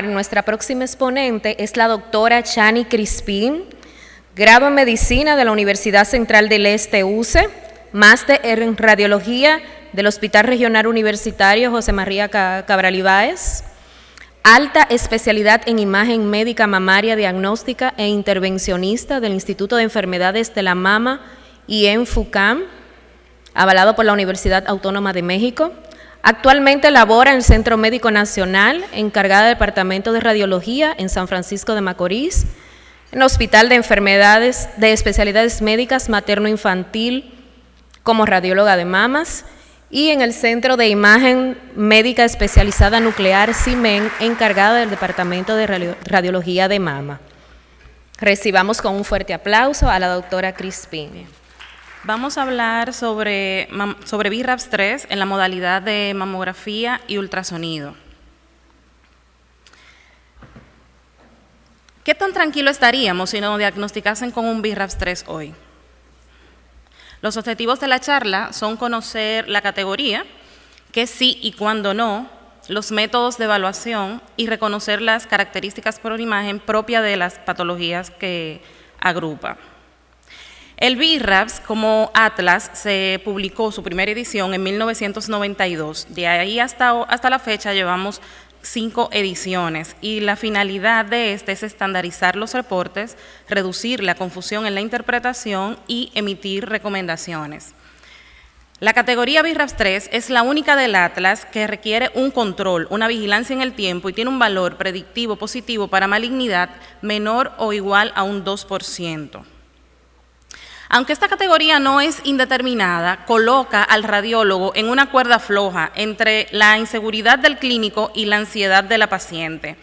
Nuestra próxima exponente es la doctora Chani Crispín, grado en Medicina de la Universidad Central del Este, UCE, máster en Radiología del Hospital Regional Universitario José María Cabral Ibáez, alta especialidad en Imagen Médica Mamaria Diagnóstica e Intervencionista del Instituto de Enfermedades de la Mama y ENFUCAM, avalado por la Universidad Autónoma de México. Actualmente labora en el Centro Médico Nacional, encargada del Departamento de Radiología en San Francisco de Macorís, en el Hospital de Enfermedades de Especialidades Médicas Materno-Infantil como radióloga de mamas y en el Centro de Imagen Médica Especializada Nuclear CIMEN, encargada del Departamento de Radiología de Mama. Recibamos con un fuerte aplauso a la doctora Crispín. Vamos a hablar sobre BRAFS 3 en la modalidad de mamografía y ultrasonido. ¿Qué tan tranquilo estaríamos si nos diagnosticasen con un BRAFS 3 hoy? Los objetivos de la charla son conocer la categoría, qué sí y cuándo no, los métodos de evaluación y reconocer las características por imagen propias de las patologías que agrupa. El BRAFS como atlas se publicó su primera edición en 1992. De ahí hasta la fecha llevamos 5 ediciones y la finalidad de este es estandarizar los reportes, reducir la confusión en la interpretación y emitir recomendaciones. La categoría BRAFS 3 es la única del atlas que requiere un control, una vigilancia en el tiempo y tiene un valor predictivo positivo para malignidad menor o igual a un 2%. Aunque esta categoría no es indeterminada, coloca al radiólogo en una cuerda floja entre la inseguridad del clínico y la ansiedad de la paciente.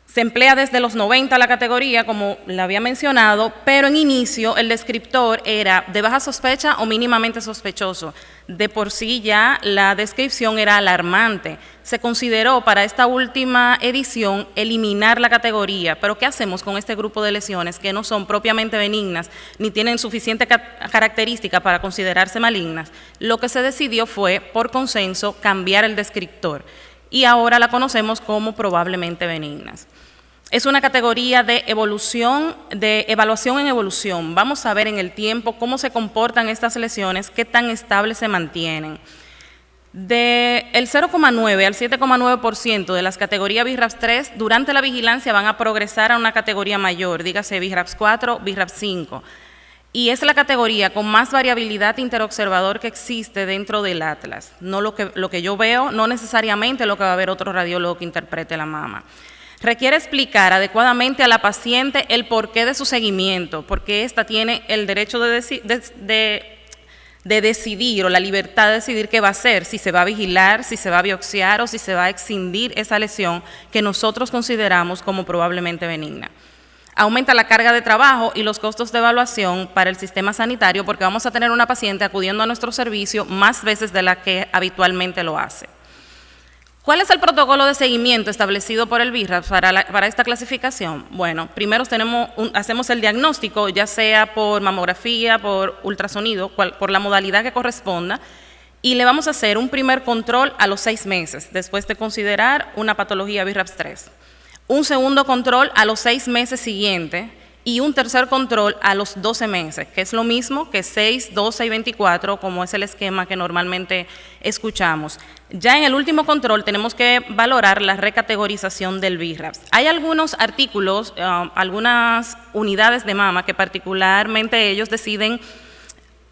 Se emplea desde los 90 la categoría, como la había mencionado, pero en inicio el descriptor era de baja sospecha o mínimamente sospechoso. De por sí ya la descripción era alarmante. Se consideró para esta última edición eliminar la categoría, pero ¿qué hacemos con este grupo de lesiones que no son propiamente benignas ni tienen suficiente característica para considerarse malignas? Lo que se decidió fue, por consenso, cambiar el descriptor y ahora la conocemos como probablemente benignas. Es una categoría de evaluación en evolución. Vamos a ver en el tiempo cómo se comportan estas lesiones, qué tan estables se mantienen. Del 0,9 al 7,9% de las categorías BRAFS 3 durante la vigilancia van a progresar a una categoría mayor, dígase BRAFS 4, BRAFS 5. Y es la categoría con más variabilidad interobservador que existe dentro del atlas. No lo que yo veo, no necesariamente lo que va a ver otro radiólogo que interprete la mama. Requiere explicar adecuadamente a la paciente el porqué de su seguimiento, porque ésta tiene el derecho de decidir o la libertad de decidir qué va a hacer, si se va a vigilar, si se va a biopsiar o si se va a excindir esa lesión que nosotros consideramos como probablemente benigna. Aumenta la carga de trabajo y los costos de evaluación para el sistema sanitario porque vamos a tener una paciente acudiendo a nuestro servicio más veces de la que habitualmente lo hace. ¿Cuál es el protocolo de seguimiento establecido por el BRAFS para esta clasificación? Bueno, primero hacemos el diagnóstico, ya sea por mamografía, por ultrasonido, por la modalidad que corresponda, y le vamos a hacer un primer control a los 6 meses, después de considerar una patología BRAFS 3. Un segundo control a los 6 meses siguientes y un tercer control a los 12 meses, que es lo mismo que 6, 12 y 24, como es el esquema que normalmente escuchamos. Ya en el último control tenemos que valorar la recategorización del BRAFS. Hay algunos artículos, algunas unidades de mama que particularmente ellos deciden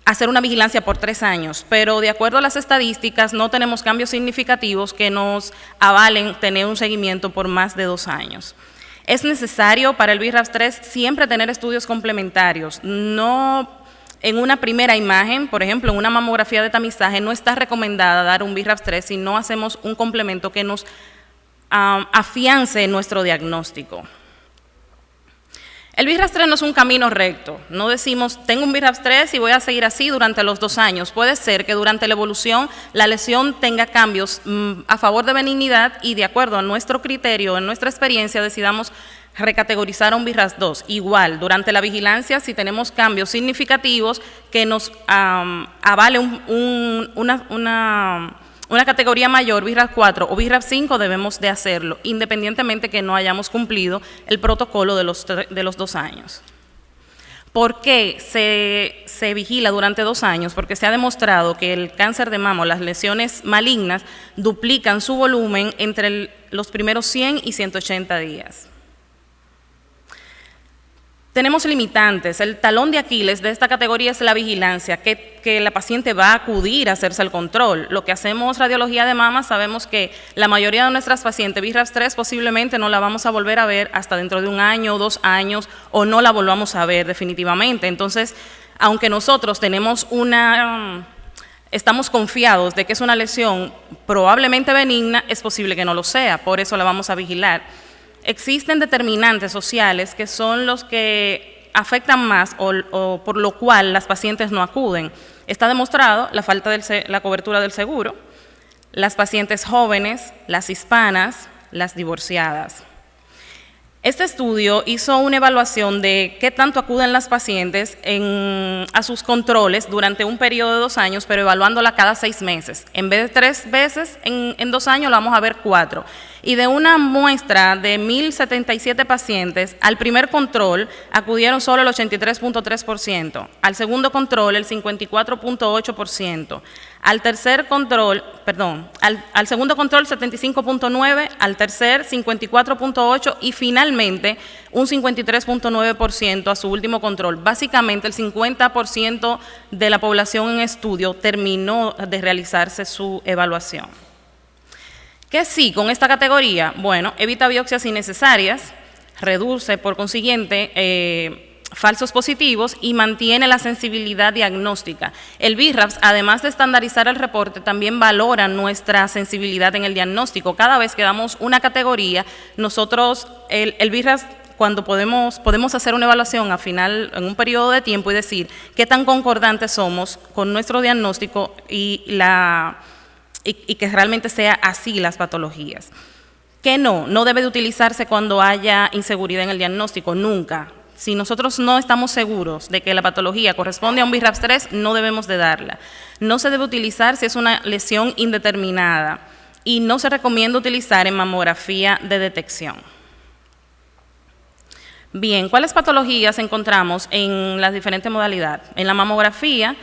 hacer una vigilancia por 3 años, pero de acuerdo a las estadísticas no tenemos cambios significativos que nos avalen tener un seguimiento por más de 2 años. Es necesario para el BRAFS 3 siempre tener estudios complementarios. No en una primera imagen, por ejemplo, en una mamografía de tamizaje, no está recomendada dar un BRAFS 3 si no hacemos un complemento que nos afiance nuestro diagnóstico. El BRAFS 3 no es un camino recto. No decimos, tengo un BRAFS 3 y voy a seguir así durante los 2 años. Puede ser que durante la evolución la lesión tenga cambios a favor de benignidad y de acuerdo a nuestro criterio, en nuestra experiencia, decidamos recategorizar a un BRAFS 2. Igual, durante la vigilancia, si tenemos cambios significativos que nos avale una categoría mayor, BIRAP 4 o BIRAP 5, debemos de hacerlo, independientemente que no hayamos cumplido el protocolo de los 2 años. ¿Por qué se vigila durante 2 años? Porque se ha demostrado que el cáncer de mama o las lesiones malignas duplican su volumen entre los primeros 100 y 180 días. Tenemos limitantes. El talón de Aquiles de esta categoría es la vigilancia, que la paciente va a acudir a hacerse el control. Lo que hacemos radiología de mama, sabemos que la mayoría de nuestras pacientes BIRAP 3 posiblemente no la vamos a volver a ver hasta dentro de 1 año o 2 años, o no la volvamos a ver definitivamente. Entonces, aunque nosotros estamos confiados de que es una lesión probablemente benigna, es posible que no lo sea, por eso la vamos a vigilar. Existen determinantes sociales que son los que afectan más o por lo cual las pacientes no acuden. Está demostrado la falta de la cobertura del seguro, las pacientes jóvenes, las hispanas, las divorciadas. Este estudio hizo una evaluación de qué tanto acuden las pacientes a sus controles durante un periodo de 2 años, pero evaluándola cada 6 meses. En vez de 3 veces en 2 años, la vamos a ver 4. Y de una muestra de 1.077 pacientes, al primer control acudieron solo el 83.3%, al segundo control el 54.8%, al segundo control 75.9%, al tercer 54.8% y finalmente un 53.9% a su último control. Básicamente el 50% de la población en estudio terminó de realizarse su evaluación. ¿Qué sí con esta categoría? Bueno, evita biopsias innecesarias, reduce por consiguiente falsos positivos y mantiene la sensibilidad diagnóstica. El BIRAPS, además de estandarizar el reporte, también valora nuestra sensibilidad en el diagnóstico. Cada vez que damos una categoría, nosotros, el BIRAPS, cuando podemos hacer una evaluación en un periodo de tiempo y decir qué tan concordantes somos con nuestro diagnóstico y que realmente sea así las patologías. Que no debe de utilizarse cuando haya inseguridad en el diagnóstico, nunca. Si nosotros no estamos seguros de que la patología corresponde a un BIRAP 3, no debemos de darla. No se debe utilizar si es una lesión indeterminada y no se recomienda utilizar en mamografía de detección. Bien, ¿cuáles patologías encontramos en las diferentes modalidades? En la mamografía,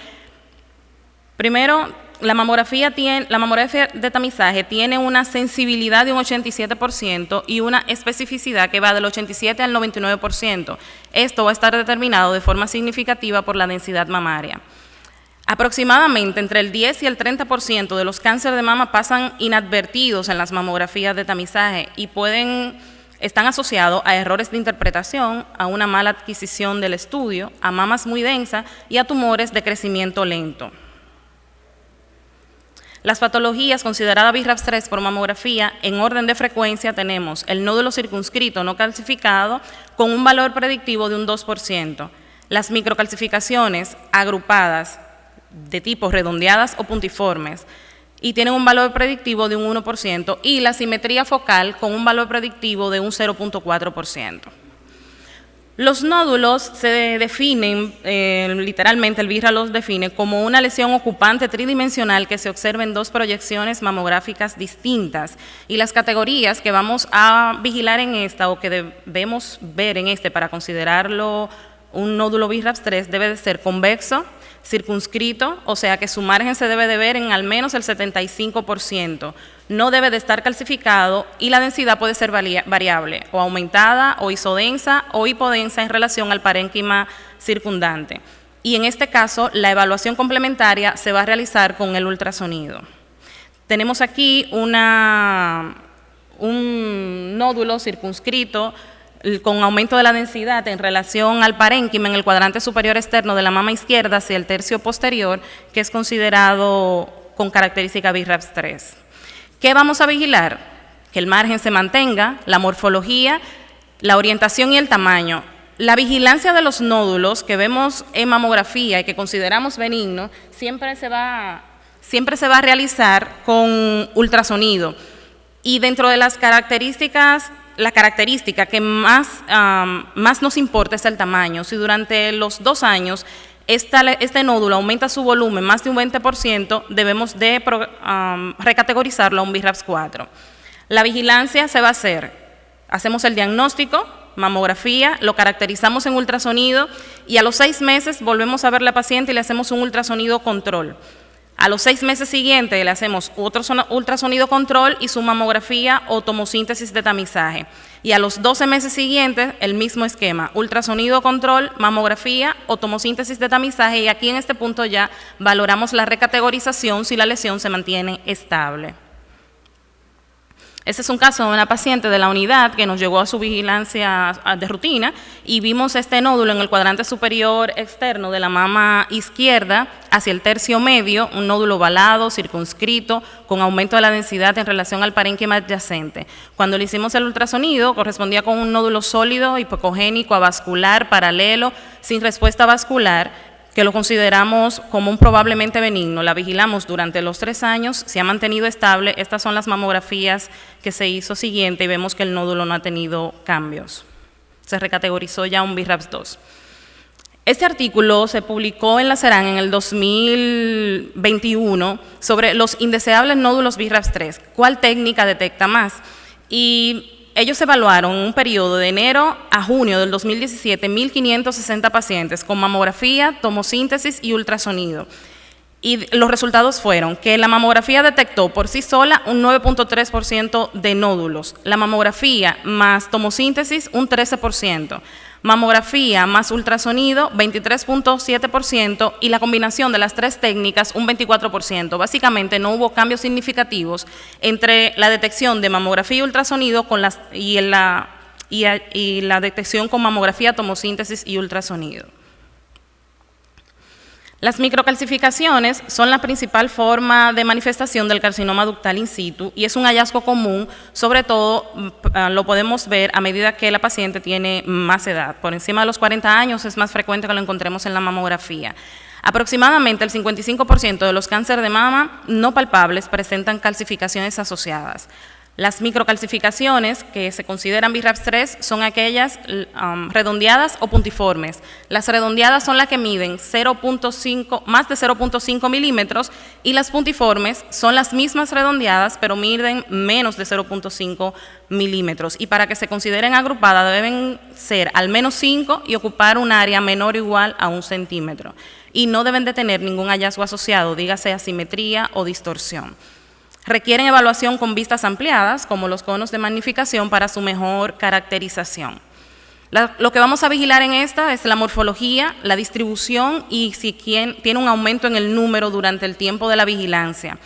primero, la mamografía de tamizaje tiene una sensibilidad de un 87% y una especificidad que va del 87 al 99%. Esto va a estar determinado de forma significativa por la densidad mamaria. Aproximadamente entre el 10 y el 30% de los cánceres de mama pasan inadvertidos en las mamografías de tamizaje y están asociados a errores de interpretación, a una mala adquisición del estudio, a mamas muy densas y a tumores de crecimiento lento. Las patologías consideradas BIRAP 3 por mamografía, en orden de frecuencia tenemos el nódulo circunscrito no calcificado con un valor predictivo de un 2%, las microcalcificaciones agrupadas de tipo redondeadas o puntiformes y tienen un valor predictivo de un 1% y la simetría focal con un valor predictivo de un 0.4%. Los nódulos se definen, literalmente el BIRAP los define como una lesión ocupante tridimensional que se observa en 2 proyecciones mamográficas distintas. Y las categorías que vamos a vigilar en esta o que debemos ver en para considerarlo un nódulo BIRAP 3 debe de ser convexo, circunscrito, o sea que su margen se debe de ver en al menos el 75%. No debe de estar calcificado y la densidad puede ser variable, o aumentada, o isodensa, o hipodensa en relación al parénquima circundante. Y en este caso, la evaluación complementaria se va a realizar con el ultrasonido. Tenemos aquí un nódulo circunscrito con aumento de la densidad en relación al parénquima en el cuadrante superior externo de la mama izquierda hacia el tercio posterior, que es considerado con característica BIRAP 3. ¿Qué vamos a vigilar? Que el margen se mantenga, la morfología, la orientación y el tamaño. La vigilancia de los nódulos que vemos en mamografía y que consideramos benignos siempre se va a realizar con ultrasonido. Y dentro de las características, la característica que más nos importa es el tamaño. Si durante los 2 años este nódulo aumenta su volumen más de un 20%, debemos de recategorizarlo a un BRAF 4. La vigilancia se va a hacer, hacemos el diagnóstico, mamografía, lo caracterizamos en ultrasonido y a los 6 meses volvemos a ver a la paciente y le hacemos un ultrasonido control. A los 6 meses siguientes le hacemos otro ultrasonido control y su mamografía o tomosíntesis de tamizaje. Y a los 12 meses siguientes, el mismo esquema, ultrasonido control, mamografía o tomosíntesis de tamizaje, y aquí en este punto ya valoramos la recategorización si la lesión se mantiene estable. Este es un caso de una paciente de la unidad que nos llegó a su vigilancia de rutina y vimos este nódulo en el cuadrante superior externo de la mama izquierda hacia el tercio medio, un nódulo ovalado, circunscrito, con aumento de la densidad en relación al parénquima adyacente. Cuando le hicimos el ultrasonido, correspondía con un nódulo sólido, hipocogénico, avascular, paralelo, sin respuesta vascular, que lo consideramos como un probablemente benigno. La vigilamos durante los 3 años, se ha mantenido estable. Estas son las mamografías que se hizo siguiente y vemos que el nódulo no ha tenido cambios. Se recategorizó ya un BRAF 2. Este artículo se publicó en la CERAN en el 2021 sobre los indeseables nódulos BRAF 3. ¿Cuál técnica detecta más? Y ellos evaluaron en un periodo de enero a junio del 2017 1.560 pacientes con mamografía, tomosíntesis y ultrasonido. Y los resultados fueron que la mamografía detectó por sí sola un 9.3% de nódulos, la mamografía más tomosíntesis un 13%, mamografía más ultrasonido 23.7% y la combinación de las 3 técnicas un 24%. Básicamente no hubo cambios significativos entre la detección de mamografía y ultrasonido y la detección con mamografía, tomosíntesis y ultrasonido. Las microcalcificaciones son la principal forma de manifestación del carcinoma ductal in situ y es un hallazgo común, sobre todo lo podemos ver a medida que la paciente tiene más edad. Por encima de los 40 años es más frecuente que lo encontremos en la mamografía. Aproximadamente el 55% de los cánceres de mama no palpables presentan calcificaciones asociadas. Las microcalcificaciones que se consideran BRAF 3 son aquellas redondeadas o puntiformes. Las redondeadas son las que miden más de 0.5 milímetros y las puntiformes son las mismas redondeadas pero miden menos de 0.5 milímetros. Y para que se consideren agrupadas deben ser al menos 5 y ocupar un área menor o igual a 1 centímetro. Y no deben de tener ningún hallazgo asociado, dígase asimetría o distorsión. Requieren evaluación con vistas ampliadas, como los conos de magnificación, para su mejor caracterización. Lo que vamos a vigilar en esta es la morfología, la distribución y si tiene un aumento en el número durante el tiempo de la vigilancia.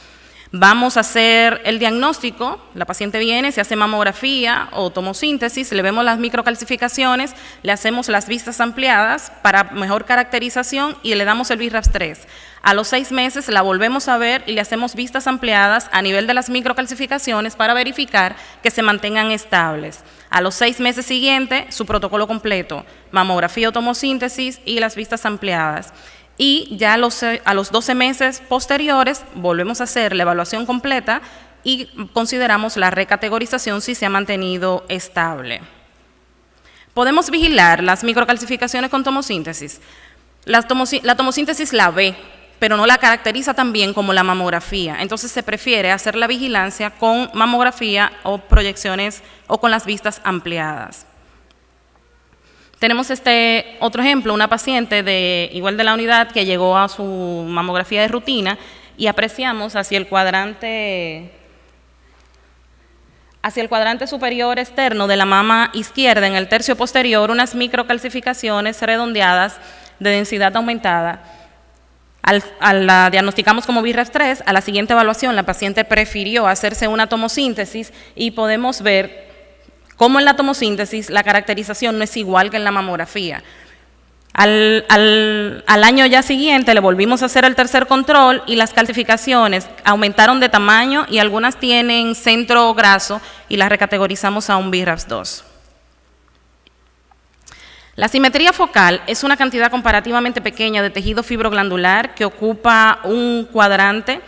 Vamos a hacer el diagnóstico, la paciente viene, se hace mamografía o tomosíntesis, le vemos las microcalcificaciones, le hacemos las vistas ampliadas para mejor caracterización y le damos el BRAF 3. A los 6 meses la volvemos a ver y le hacemos vistas ampliadas a nivel de las microcalcificaciones para verificar que se mantengan estables. A los 6 meses siguientes, su protocolo completo, mamografía o tomosíntesis y las vistas ampliadas. Y ya a los 12 meses posteriores volvemos a hacer la evaluación completa y consideramos la recategorización si se ha mantenido estable. Podemos vigilar las microcalcificaciones con tomosíntesis. La tomosíntesis la ve, pero no la caracteriza tan bien como la mamografía. Entonces se prefiere hacer la vigilancia con mamografía o proyecciones o con las vistas ampliadas. Tenemos este otro ejemplo, una paciente igual de la unidad que llegó a su mamografía de rutina y apreciamos hacia el cuadrante superior externo de la mama izquierda, en el tercio posterior, unas microcalcificaciones redondeadas de densidad aumentada. La diagnosticamos como BRAF 3, a la siguiente evaluación la paciente prefirió hacerse una tomosíntesis y podemos ver cómo en la tomosíntesis la caracterización no es igual que en la mamografía. Al año ya siguiente le volvimos a hacer el tercer control y las calcificaciones aumentaron de tamaño y algunas tienen centro graso y las recategorizamos a un BRAF 2. La simetría focal es una cantidad comparativamente pequeña de tejido fibroglandular que ocupa un cuadrante,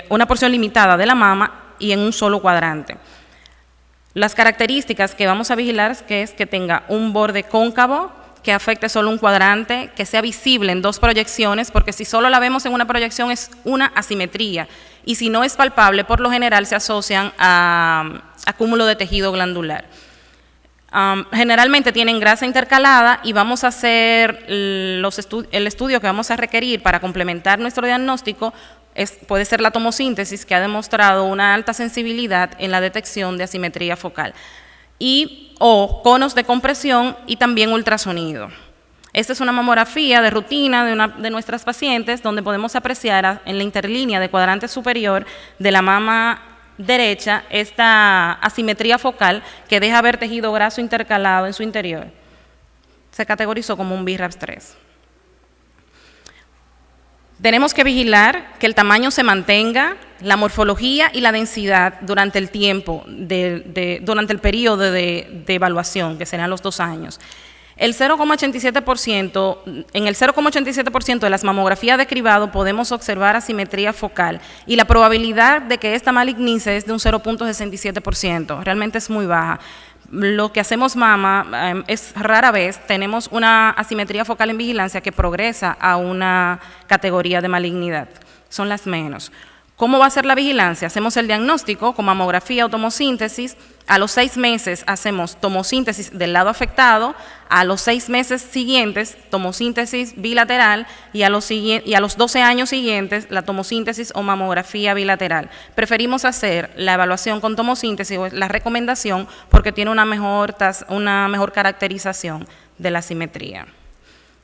una porción limitada de la mama y en un solo cuadrante. Las características que vamos a vigilar es que tenga un borde cóncavo, que afecte solo un cuadrante, que sea visible en 2 proyecciones, porque si solo la vemos en una proyección es una asimetría, y si no es palpable, por lo general se asocian a acúmulo de tejido glandular. Generalmente tienen grasa intercalada y vamos a hacer el estudio que vamos a requerir para complementar nuestro diagnóstico. Puede ser la tomosíntesis, que ha demostrado una alta sensibilidad en la detección de asimetría focal, o conos de compresión y también ultrasonido. Esta es una mamografía de rutina de nuestras pacientes, donde podemos apreciar en la interlínea de cuadrante superior de la mama derecha esta asimetría focal que deja ver tejido graso intercalado en su interior. Se categorizó como un BRAPS 3. Tenemos que vigilar que el tamaño se mantenga, la morfología y la densidad durante el tiempo, durante el periodo de evaluación, que serán los 2 años. En el 0,87% de las mamografías de cribado podemos observar asimetría focal y la probabilidad de que esta malignice es de un 0,67%, realmente es muy baja. Lo que hacemos mama es rara vez tenemos una asimetría focal en vigilancia que progresa a una categoría de malignidad, son las menos. ¿Cómo va a ser la vigilancia? Hacemos el diagnóstico con mamografía o tomosíntesis. A los 6 meses hacemos tomosíntesis del lado afectado, a los 6 meses siguientes tomosíntesis bilateral y a los 12 años siguientes la tomosíntesis o mamografía bilateral. Preferimos hacer la evaluación con tomosíntesis, o la recomendación, porque tiene una mejor caracterización de la asimetría.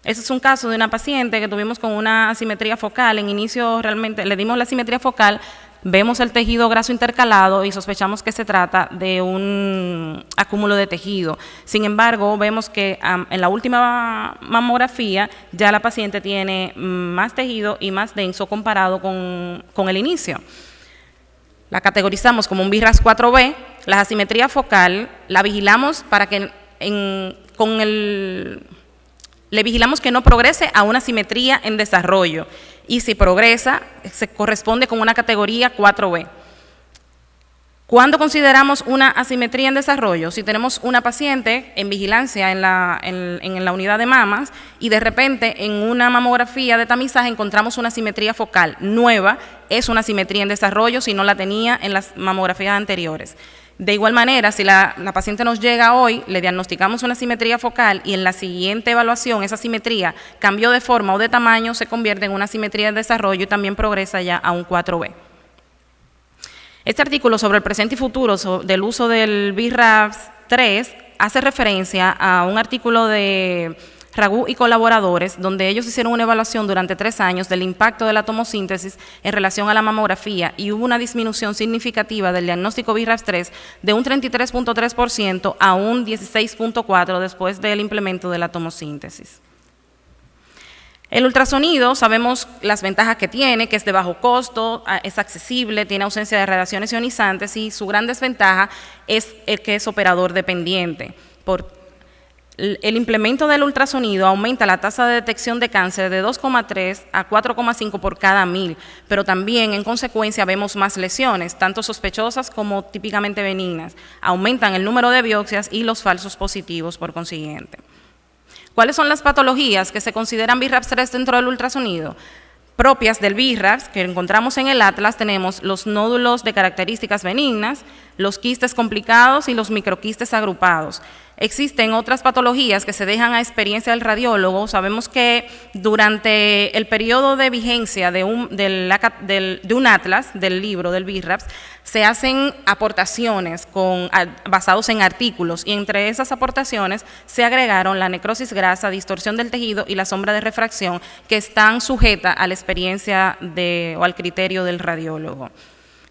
Este es un caso de una paciente que tuvimos con una asimetría focal. En inicio realmente le dimos la asimetría focal, vemos el tejido graso intercalado y sospechamos que se trata de un acúmulo de tejido. Sin embargo, vemos que en la última mamografía ya la paciente tiene más tejido y más denso comparado con el inicio. La categorizamos como un BRAPS 4B. La asimetría focal la vigilamos para que le vigilamos que no progrese a una asimetría en desarrollo, y si progresa, se corresponde con una categoría 4B. ¿Cuándo consideramos una asimetría en desarrollo? Si tenemos una paciente en vigilancia en la unidad de mamas y de repente en una mamografía de tamizaje encontramos una asimetría focal nueva, es una asimetría en desarrollo si no la tenía en las mamografías anteriores. De igual manera, si la paciente nos llega hoy, le diagnosticamos una asimetría focal y en la siguiente evaluación esa asimetría cambió de forma o de tamaño, se convierte en una asimetría de desarrollo y también progresa ya a un 4B. Este artículo sobre el presente y futuro del uso del BRAPS 3 hace referencia a un artículo de Ragú y colaboradores, donde ellos hicieron una evaluación durante 3 años del impacto de la tomosíntesis en relación a la mamografía, y hubo una disminución significativa del diagnóstico BRAPS 3 de un 33,3% a un 16,4% después del implemento de la tomosíntesis. El ultrasonido, sabemos las ventajas que tiene, que es de bajo costo, es accesible, tiene ausencia de radiaciones ionizantes, y su gran desventaja es el que es operador dependiente. El implemento del ultrasonido aumenta la tasa de detección de cáncer de 2,3 a 4,5 por cada 1000, pero también en consecuencia vemos más lesiones, tanto sospechosas como típicamente benignas. Aumentan el número de biopsias y los falsos positivos por consiguiente. ¿Cuáles son las patologías que se consideran BRAPS 3 dentro del ultrasonido? Propias del BRAPS, que encontramos en el atlas, tenemos los nódulos de características benignas, los quistes complicados y los microquistes agrupados. Existen otras patologías que se dejan a experiencia del radiólogo. Sabemos que durante el periodo de vigencia de un atlas, del libro del BRAPS, se hacen aportaciones basados en artículos, y entre esas aportaciones se agregaron la necrosis grasa, distorsión del tejido y la sombra de refracción, que están sujetas a la experiencia o al criterio del radiólogo.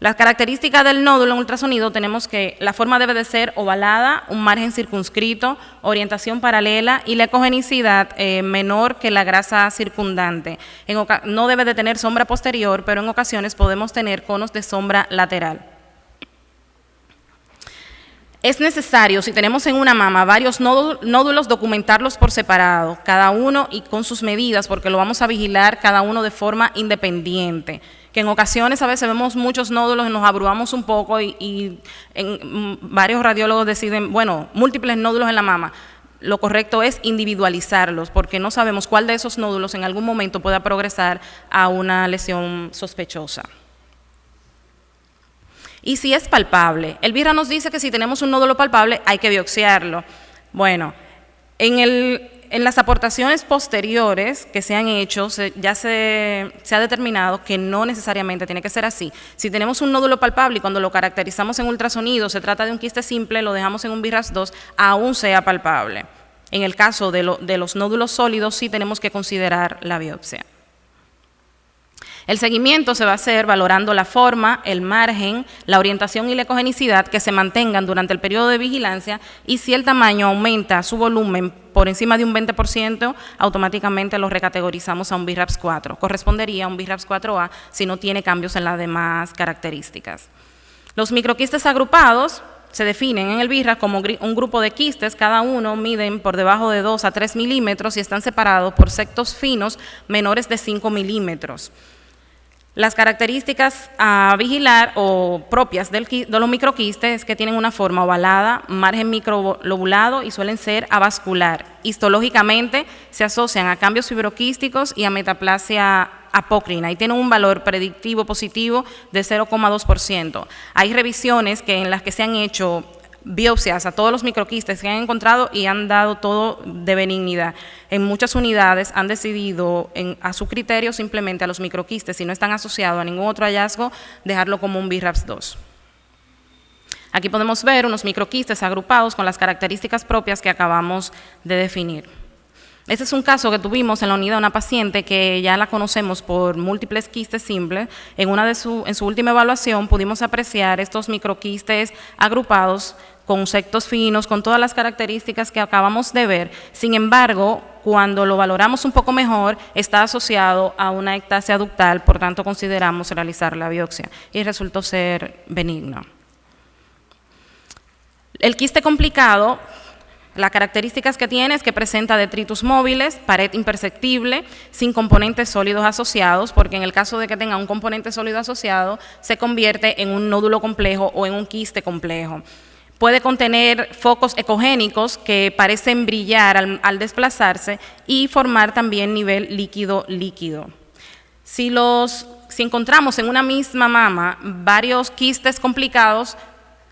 Las características del nódulo en ultrasonido, tenemos que la forma debe de ser ovalada, un margen circunscrito, orientación paralela y la ecogenicidad menor que la grasa circundante. No debe de tener sombra posterior, pero en ocasiones podemos tener conos de sombra lateral. Es necesario, si tenemos en una mama varios nódulos, documentarlos por separado, cada uno y con sus medidas, porque lo vamos a vigilar cada uno de forma independiente. Que en ocasiones a veces vemos muchos nódulos y nos abrumamos un poco, y varios radiólogos deciden, bueno, múltiples nódulos en la mama. lo correcto es individualizarlos, porque no sabemos cuál de esos nódulos en algún momento pueda progresar a una lesión sospechosa. Y si es palpable, el BIRAS nos dice que si tenemos un nódulo palpable hay que biopsiarlo. Bueno, en las aportaciones posteriores que se han hecho, ya se ha determinado que no necesariamente tiene que ser así. Si tenemos un nódulo palpable y cuando lo caracterizamos en ultrasonido se trata de un quiste simple, lo dejamos en un BIRAS 2, aún sea palpable. En el caso de los nódulos sólidos sí tenemos que considerar la biopsia. El seguimiento se va a hacer valorando la forma, el margen, la orientación y la ecogenicidad que se mantengan durante el periodo de vigilancia, y si el tamaño aumenta su volumen por encima de un 20%, automáticamente lo recategorizamos a un BIRAPS 4. Correspondería a un BIRAPS 4A si no tiene cambios en las demás características. Los microquistes agrupados se definen en el BIRAS como un grupo de quistes, cada uno miden por debajo de 2 a 3 milímetros y están separados por septos finos menores de 5 milímetros. Las características a vigilar o propias de los microquistes es que tienen una forma ovalada, margen microlobulado y suelen ser avascular. Histológicamente se asocian a cambios fibroquísticos y a metaplasia apócrina y tienen un valor predictivo positivo de 0,2%. Hay revisiones en las que se han hecho biopsias a todos los microquistes que han encontrado y han dado todo de benignidad. En muchas unidades han decidido, a su criterio, simplemente a los microquistes, si no están asociados a ningún otro hallazgo, dejarlo como un BIRAPS 2. Aquí podemos ver unos microquistes agrupados con las características propias que acabamos de definir. Este es un caso que tuvimos en la unidad de una paciente que ya la conocemos por múltiples quistes simples. En su última evaluación pudimos apreciar estos microquistes agrupados con septos finos, con todas las características que acabamos de ver. Sin embargo, cuando lo valoramos un poco mejor, está asociado a una ectasia ductal, por tanto consideramos realizar la biopsia y resultó ser benigno. El quiste complicado, las características que tiene es que presenta detritus móviles, pared imperceptible, sin componentes sólidos asociados, porque en el caso de que tenga un componente sólido asociado, se convierte en un nódulo complejo o en un quiste complejo. Puede contener focos ecogénicos que parecen brillar al desplazarse y formar también nivel líquido-líquido. Si encontramos en una misma mama varios quistes complicados,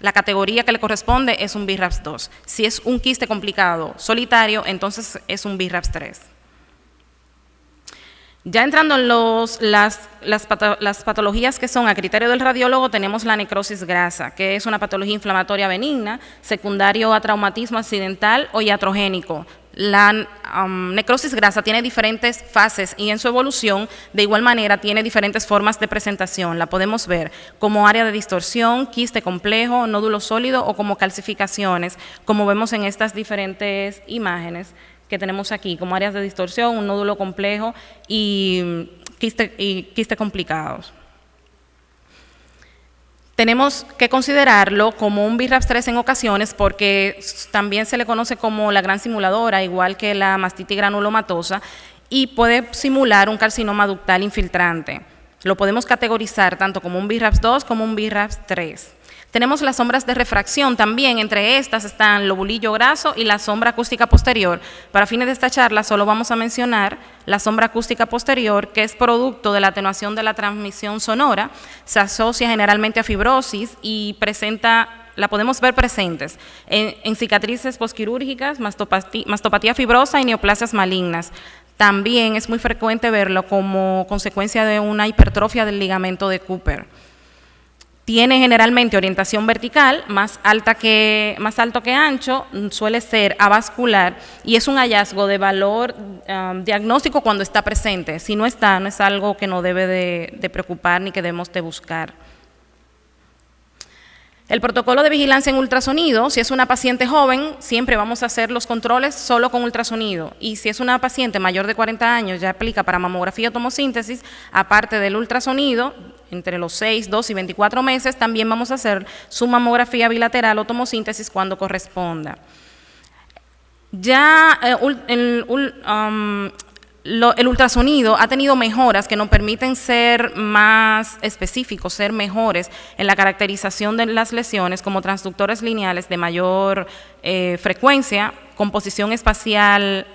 la categoría que le corresponde es un BIRAPS 2. Si es un quiste complicado solitario, entonces es un BIRAPS 3. Ya entrando en las patologías que son a criterio del radiólogo, tenemos la necrosis grasa, que es una patología inflamatoria benigna, secundario a traumatismo accidental o iatrogénico. La necrosis grasa tiene diferentes fases y en su evolución, de igual manera, tiene diferentes formas de presentación. La podemos ver como área de distorsión, quiste complejo, nódulo sólido o como calcificaciones, como vemos en estas diferentes imágenes que tenemos aquí, como áreas de distorsión, un nódulo complejo y quiste complicados. Tenemos que considerarlo como un BIRAPS 3 en ocasiones porque también se le conoce como la gran simuladora, igual que la mastitis granulomatosa, y puede simular un carcinoma ductal infiltrante. Lo podemos categorizar tanto como un BIRAPS 2 como un BIRAPS 3. Tenemos las sombras de refracción también, entre estas están lobulillo graso y la sombra acústica posterior. Para fines de esta charla solo vamos a mencionar la sombra acústica posterior, que es producto de la atenuación de la transmisión sonora, se asocia generalmente a fibrosis y la podemos ver presentes en cicatrices posquirúrgicas, mastopatía fibrosa y neoplasias malignas. También es muy frecuente verlo como consecuencia de una hipertrofia del ligamento de Cooper. Tiene generalmente orientación vertical, más alto que ancho, suele ser avascular y es un hallazgo de valor diagnóstico cuando está presente. Si no está, no es algo que nos debe de preocupar ni que debemos de buscar. El protocolo de vigilancia en ultrasonido, si es una paciente joven, siempre vamos a hacer los controles solo con ultrasonido. Y si es una paciente mayor de 40 años, ya aplica para mamografía o tomosíntesis, aparte del ultrasonido, entre los 6, 2 y 24 meses, también vamos a hacer su mamografía bilateral o tomosíntesis cuando corresponda. Ya el ultrasonido ha tenido mejoras que nos permiten ser más específicos, ser mejores en la caracterización de las lesiones como transductores lineales de mayor frecuencia, composición espacial,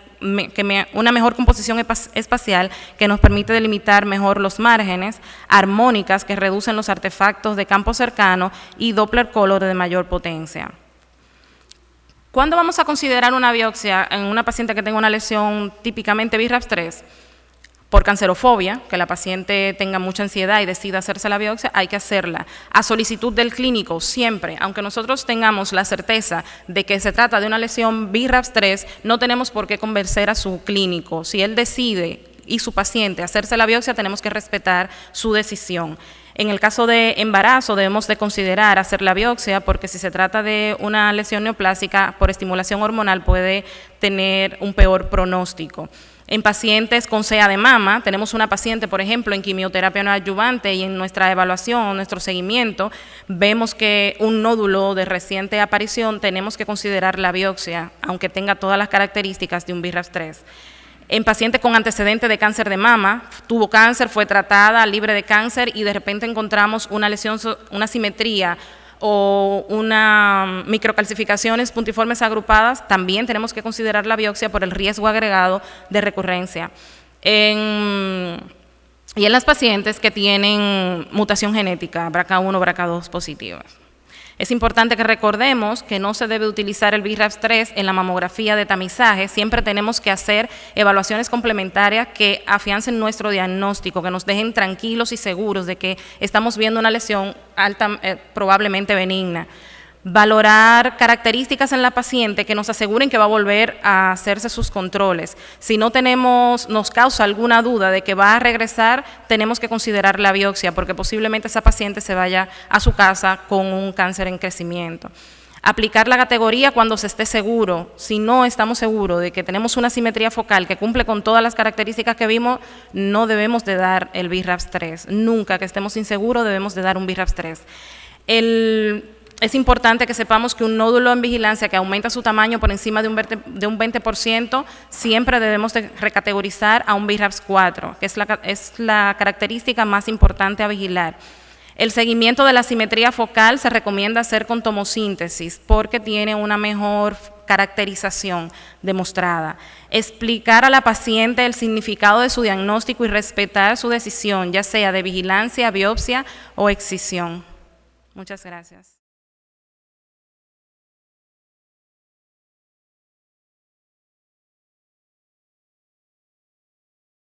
una mejor composición espacial que nos permite delimitar mejor los márgenes, armónicas que reducen los artefactos de campo cercano y Doppler color de mayor potencia. ¿Cuándo vamos a considerar una biopsia en una paciente que tenga una lesión típicamente BRAF 3? Por cancerofobia, que la paciente tenga mucha ansiedad y decida hacerse la biopsia, hay que hacerla. A solicitud del clínico, siempre, aunque nosotros tengamos la certeza de que se trata de una lesión BRAF 3, no tenemos por qué convencer a su clínico. Si él decide y su paciente hacerse la biopsia, tenemos que respetar su decisión. En el caso de embarazo debemos de considerar hacer la biopsia porque si se trata de una lesión neoplásica por estimulación hormonal puede tener un peor pronóstico. En pacientes con CEA de mama, tenemos una paciente, por ejemplo, en quimioterapia neoadyuvante y en nuestra evaluación, nuestro seguimiento, vemos que un nódulo de reciente aparición, tenemos que considerar la biopsia, aunque tenga todas las características de un BRAF 3. En paciente con antecedente de cáncer de mama, tuvo cáncer, fue tratada, libre de cáncer y de repente encontramos una lesión, una simetría o una microcalcificaciones puntiformes agrupadas, también tenemos que considerar la biopsia por el riesgo agregado de recurrencia. Y en las pacientes que tienen mutación genética, BRCA1, BRCA2 positivas. Es importante que recordemos que no se debe utilizar el BRAF 3 en la mamografía de tamizaje, siempre tenemos que hacer evaluaciones complementarias que afiancen nuestro diagnóstico, que nos dejen tranquilos y seguros de que estamos viendo una lesión probablemente benigna. Valorar características en la paciente que nos aseguren que va a volver a hacerse sus controles. Si no nos causa alguna duda de que va a regresar, tenemos que considerar la biopsia porque posiblemente esa paciente se vaya a su casa con un cáncer en crecimiento. Aplicar la categoría cuando se esté seguro. Si no estamos seguros de que tenemos una simetría focal que cumple con todas las características que vimos, no debemos de dar el BRAF 3. Nunca que estemos inseguros debemos de dar un BRAF 3. Es importante que sepamos que un nódulo en vigilancia que aumenta su tamaño por encima de un 20%, siempre debemos de recategorizar a un BRAF 4, que es la característica más importante a vigilar. El seguimiento de la simetría focal se recomienda hacer con tomosíntesis porque tiene una mejor caracterización demostrada. Explicar a la paciente el significado de su diagnóstico y respetar su decisión, ya sea de vigilancia, biopsia o excisión. Muchas gracias.